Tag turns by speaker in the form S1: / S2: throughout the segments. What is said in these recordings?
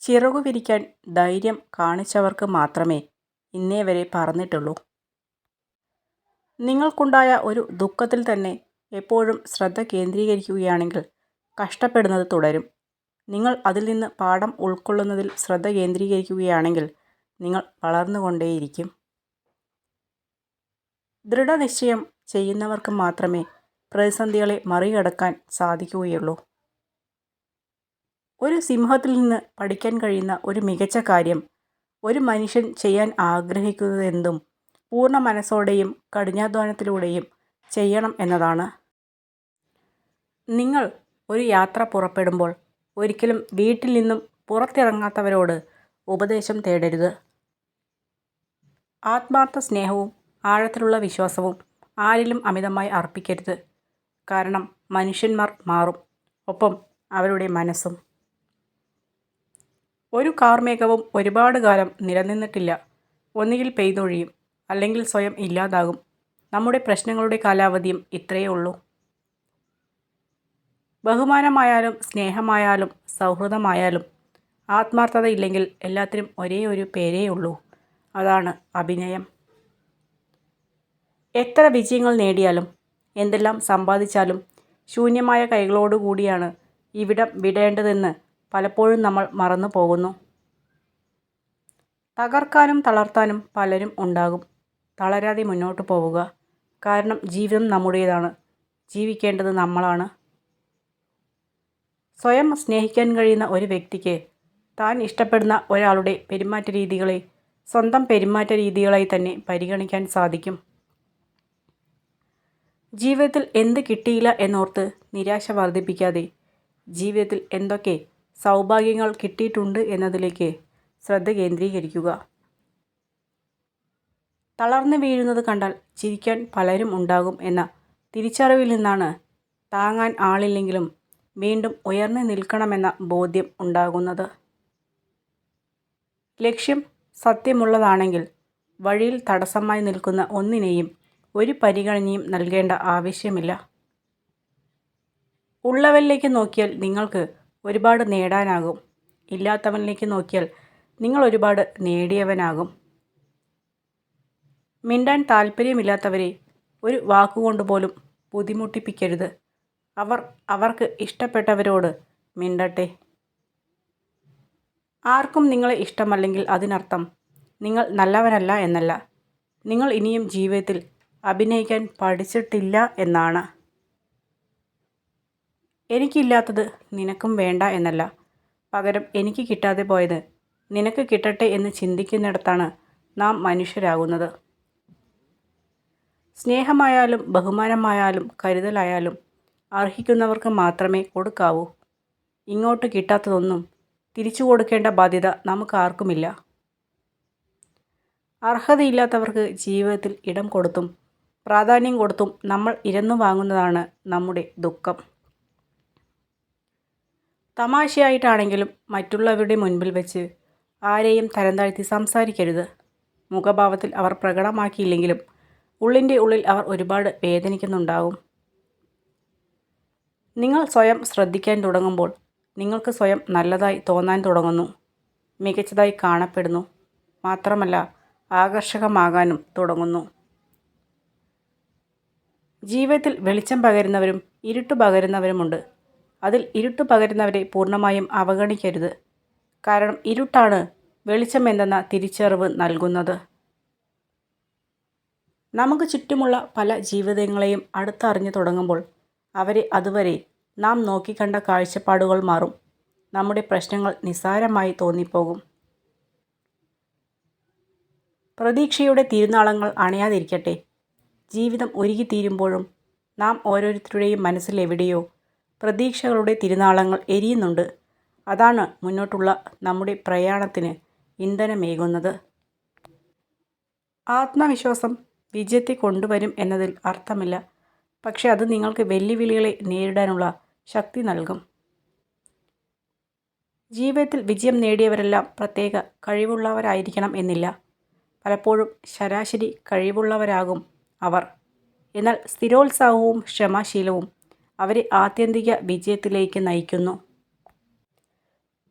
S1: ചിറകു വിരിക്കാൻ ധൈര്യം കാണിച്ചവർക്ക് മാത്രമേ ഇന്നേവരെ പറന്നിട്ടുള്ളൂ. നിങ്ങൾക്കുണ്ടായ ഒരു ദുഃഖത്തിൽ തന്നെ എപ്പോഴും ശ്രദ്ധ കേന്ദ്രീകരിക്കുകയാണെങ്കിൽ കഷ്ടപ്പെടുന്നത് തുടരും. നിങ്ങൾ അതിൽ നിന്ന് പാഠം ഉൾക്കൊള്ളുന്നതിൽ ശ്രദ്ധ കേന്ദ്രീകരിക്കുകയാണെങ്കിൽ നിങ്ങൾ വളർന്നുകൊണ്ടേയിരിക്കും. ദൃഢനിശ്ചയം ചെയ്യുന്നവർക്ക് മാത്രമേ പ്രതിസന്ധികളെ മറികടക്കാൻ സാധിക്കുകയുള്ളൂ. ഒരു സിംഹത്തിൽ നിന്ന് പഠിക്കാൻ കഴിയുന്ന ഒരു മികച്ച കാര്യം ഒരു മനുഷ്യൻ ചെയ്യാൻ ആഗ്രഹിക്കുന്നതെന്തും പൂർണ്ണ മനസ്സോടെയും കഠിനാധ്വാനത്തിലൂടെയും ചെയ്യണം എന്നതാണ്. നിങ്ങൾ ഒരു യാത്ര പുറപ്പെടുമ്പോൾ ഒരിക്കലും വീട്ടിൽ നിന്നും പുറത്തിറങ്ങാത്തവരോട് ഉപദേശം തേടരുത്. ആത്മാർത്ഥ സ്നേഹവും ആഴത്തിലുള്ള വിശ്വാസവും ആരിലും അമിതമായി അർപ്പിക്കരുത്. കാരണം മനുഷ്യന്മാർ മാറും, ഒപ്പം അവരുടെ മനസ്സും. ഒരു കാർമേഘവും ഒരുപാട് കാലം നിലനിന്നിട്ടില്ല. ഒന്നുകിൽ പെയ്തൊഴിയും, അല്ലെങ്കിൽ സ്വയം ഇല്ലാതാകും. നമ്മുടെ പ്രശ്നങ്ങളുടെ കാലാവധിയും ഇത്രയേ ഉള്ളൂ. ബഹുമാനമായാലും സ്നേഹമായാലും സൗഹൃദമായാലും ആത്മാർത്ഥതയില്ലെങ്കിൽ എല്ലാത്തിനും ഒരേ ഒരു പേരേ ഉള്ളൂ, അതാണ് അഭിനയം. എത്ര വിജയങ്ങൾ നേടിയാലും എന്തെല്ലാം സമ്പാദിച്ചാലും ശൂന്യമായ കൈകളോടുകൂടിയാണ് ഇവിടം വിടേണ്ടതെന്ന് പലപ്പോഴും നമ്മൾ മറന്നു പോകുന്നു. തകർക്കാനും തളർത്താനും പലരും ഉണ്ടാകും. തളരാതെ മുന്നോട്ട് പോവുക. കാരണം ജീവിതം നമ്മുടേതാണ്, ജീവിക്കേണ്ടത് നമ്മളാണ്. സ്വയം സ്നേഹിക്കാൻ കഴിയുന്ന ഒരു വ്യക്തിക്ക് താൻ ഇഷ്ടപ്പെടുന്ന ഒരാളുടെ പെരുമാറ്റ രീതികളെ സ്വന്തം പെരുമാറ്റ രീതികളായി തന്നെ പരിഗണിക്കാൻ സാധിക്കും. ജീവിതത്തിൽ എന്ത് കിട്ടിയില്ല എന്നോർത്ത് നിരാശ വർദ്ധിപ്പിക്കാതെ ജീവിതത്തിൽ എന്തൊക്കെ സൗഭാഗ്യങ്ങൾ കിട്ടിയിട്ടുണ്ട് എന്നതിലേക്ക് ശ്രദ്ധ കേന്ദ്രീകരിക്കുക. തളർന്നു വീഴുന്നത് കണ്ടാൽ ചിരിക്കാൻ പലരും ഉണ്ടാകും എന്ന തിരിച്ചറിവിൽ നിന്നാണ് താങ്ങാൻ ആളില്ലെങ്കിലും വീണ്ടും ഉയർന്നു നിൽക്കണമെന്ന ബോധ്യം ഉണ്ടാകുന്നത്. ലക്ഷ്യം സത്യമുള്ളതാണെങ്കിൽ വഴിയിൽ തടസ്സമായി നിൽക്കുന്ന ഒന്നിനെയും ഒരു പരിഗണനയും നൽകേണ്ട ആവശ്യമില്ല. ഉള്ളവനിലേക്ക് നോക്കിയാൽ നിങ്ങൾക്ക് ഒരുപാട് നേടാനാകും. ഇല്ലാത്തവനിലേക്ക് നോക്കിയാൽ നിങ്ങൾ ഒരുപാട് നേടിയവനാകും. മിണ്ടാൻ താല്പര്യമില്ലാത്തവരെ ഒരു വാക്കുകൊണ്ട് പോലും ബുദ്ധിമുട്ടിപ്പിക്കരുത്. അവർക്ക് ഇഷ്ടപ്പെട്ടവരോട് മിണ്ടട്ടെ. ആർക്കും നിങ്ങളെ ഇഷ്ടമല്ലെങ്കിൽ അതിനർത്ഥം നിങ്ങൾ നല്ലവനല്ല എന്നല്ല. നിങ്ങൾ ഇനിയും ജീവിതത്തിൽ അഭിനയിക്കാൻ പഠിച്ചിട്ടില്ല എന്നാണ്. എനിക്കില്ലാത്തത് നിനക്കും വേണ്ട എന്നല്ല, പകരം എനിക്ക് കിട്ടാതെ പോയത് നിനക്ക് കിട്ടട്ടെ എന്ന് ചിന്തിക്കുന്നിടത്താണ് നാം മനുഷ്യരാകുന്നത്. സ്നേഹമായാലും ബഹുമാനമായാലും കരുതലായാലും അർഹിക്കുന്നവർക്ക് മാത്രമേ കൊടുക്കാവൂ. ഇങ്ങോട്ട് കിട്ടാത്തതൊന്നും തിരിച്ചു കൊടുക്കേണ്ട ബാധ്യത നമുക്കാർക്കുമില്ല. അർഹതയില്ലാത്തവർക്ക് ജീവിതത്തിൽ ഇടം കൊടുത്തും പ്രാധാന്യം കൊടുത്തും നമ്മൾ ഇരന്നു വാങ്ങുന്നതാണ് നമ്മുടെ ദുഃഖം. തമാശയായിട്ടാണെങ്കിലും മറ്റുള്ളവരുടെ മുൻപിൽ വെച്ച് ആരെയും തരം താഴ്ത്തി സംസാരിക്കരുത്. മുഖഭാവത്തിൽ അവർ പ്രകടമാക്കിയില്ലെങ്കിലും ഉള്ളിൻ്റെ ഉള്ളിൽ അവർ ഒരുപാട് വേദനിക്കുന്നുണ്ടാവും. നിങ്ങൾ സ്വയം ശ്രദ്ധിക്കാൻ തുടങ്ങുമ്പോൾ നിങ്ങൾക്ക് സ്വയം നല്ലതായി തോന്നാൻ തുടങ്ങുന്നു, മികച്ചതായി കാണപ്പെടുന്നു, മാത്രമല്ല ആകർഷകമാകാനും തുടങ്ങുന്നു. ജീവിതത്തിൽ വെളിച്ചം പകരുന്നവരും ഇരുട്ട് പകരുന്നവരുമുണ്ട്. അതിൽ ഇരുട്ട് പകരുന്നവരെ പൂർണ്ണമായും അവഗണിക്കരുത്. കാരണം ഇരുട്ടാണ് വെളിച്ചമെന്തെന്ന തിരിച്ചറിവ് നൽകുന്നത്. നമുക്ക് ചുറ്റുമുള്ള പല ജീവിതങ്ങളെയും അടുത്തറിഞ്ഞു തുടങ്ങുമ്പോൾ അവരെ അതുവരെ നാം നോക്കിക്കണ്ട കാഴ്ചപ്പാടുകൾ മാറും. നമ്മുടെ പ്രശ്നങ്ങൾ നിസ്സാരമായി തോന്നിപ്പോകും. പ്രതീക്ഷയുടെ തിരുനാളങ്ങൾ അണയാതിരിക്കട്ടെ. ജീവിതം ഉരുകിത്തീരുമ്പോഴും നാം ഓരോരുത്തരുടെയും മനസ്സിൽ എവിടെയോ പ്രതീക്ഷകളുടെ തിരുനാളങ്ങൾ എരിയുന്നുണ്ട്. അതാണ് മുന്നോട്ടുള്ള നമ്മുടെ പ്രയാണത്തിന് ഇന്ധനമേകുന്നത്. ആത്മവിശ്വാസം വിജയത്തെ കൊണ്ടുവരും എന്നതിൽ അർത്ഥമില്ല. പക്ഷെ അത് നിങ്ങൾക്ക് വെല്ലുവിളികളെ നേരിടാനുള്ള ശക്തി നൽകും. ജീവിതത്തിൽ വിജയം നേടിയവരെല്ലാം പ്രത്യേക കഴിവുള്ളവരായിരിക്കണം എന്നില്ല. പലപ്പോഴും ശരാശരി കഴിവുള്ളവരാകും അവർ. എന്നാൽ സ്ഥിരോത്സാഹവും ക്ഷമാശീലവും അവരെ ആത്യന്തിക വിജയത്തിലേക്ക് നയിക്കുന്നു.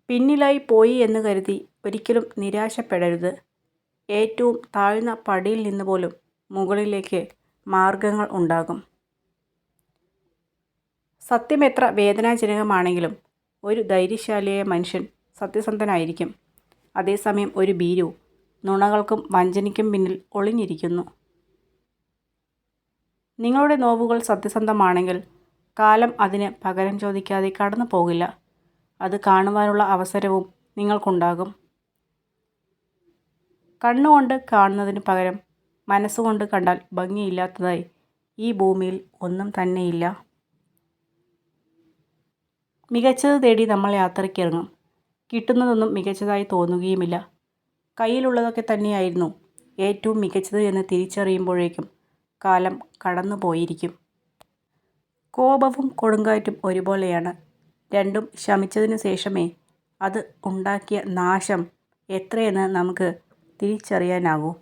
S1: പിന്നിലായി പോയി എന്ന് കരുതി ഒരിക്കലും നിരാശപ്പെടരുത്. ഏറ്റവും താഴ്ന്ന പടിയിൽ നിന്ന് പോലും മുകളിലേക്ക് മാർഗങ്ങൾ ഉണ്ടാകും. സത്യം എത്ര വേദനാജനകമാണെങ്കിലും ഒരു ധൈര്യശാലിയായ മനുഷ്യൻ സത്യസന്ധനായിരിക്കും. അതേസമയം ഒരു ഭീരു നുണകൾക്കും വഞ്ചനയ്ക്കും പിന്നിൽ ഒളിഞ്ഞിരിക്കുന്നു. നിങ്ങളുടെ നോവുകൾ സത്യസന്ധമാണെങ്കിൽ കാലം അതിന് പകരം ചോദിക്കാതെ കടന്നു പോകില്ല. അത് കാണുവാനുള്ള അവസരവും നിങ്ങൾക്കുണ്ടാകും. കണ്ണുകൊണ്ട് കാണുന്നതിന് പകരം മനസ്സുകൊണ്ട് കണ്ടാൽ ഭംഗിയില്ലാത്തതായി ഈ ഭൂമിയിൽ ഒന്നും തന്നെയില്ല. മികച്ചത് തേടി നമ്മൾ യാത്രയ്ക്കിറങ്ങും. കിട്ടുന്നതൊന്നും മികച്ചതായി തോന്നുകയുമില്ല. കയ്യിലുള്ളതൊക്കെ തന്നെയായിരുന്നു ഏറ്റവും മികച്ചത് എന്ന് തിരിച്ചറിയുമ്പോഴേക്കും കാലം കടന്നു പോയിരിക്കും. കോപവും കൊടുങ്കാറ്റും ഒരുപോലെയാണ്. രണ്ടും ശമിച്ചതിനു ശേഷമേ അത് ഉണ്ടാക്കിയ നാശം എത്രയെന്ന് നമുക്ക് തിരിച്ചറിയാനാകൂ.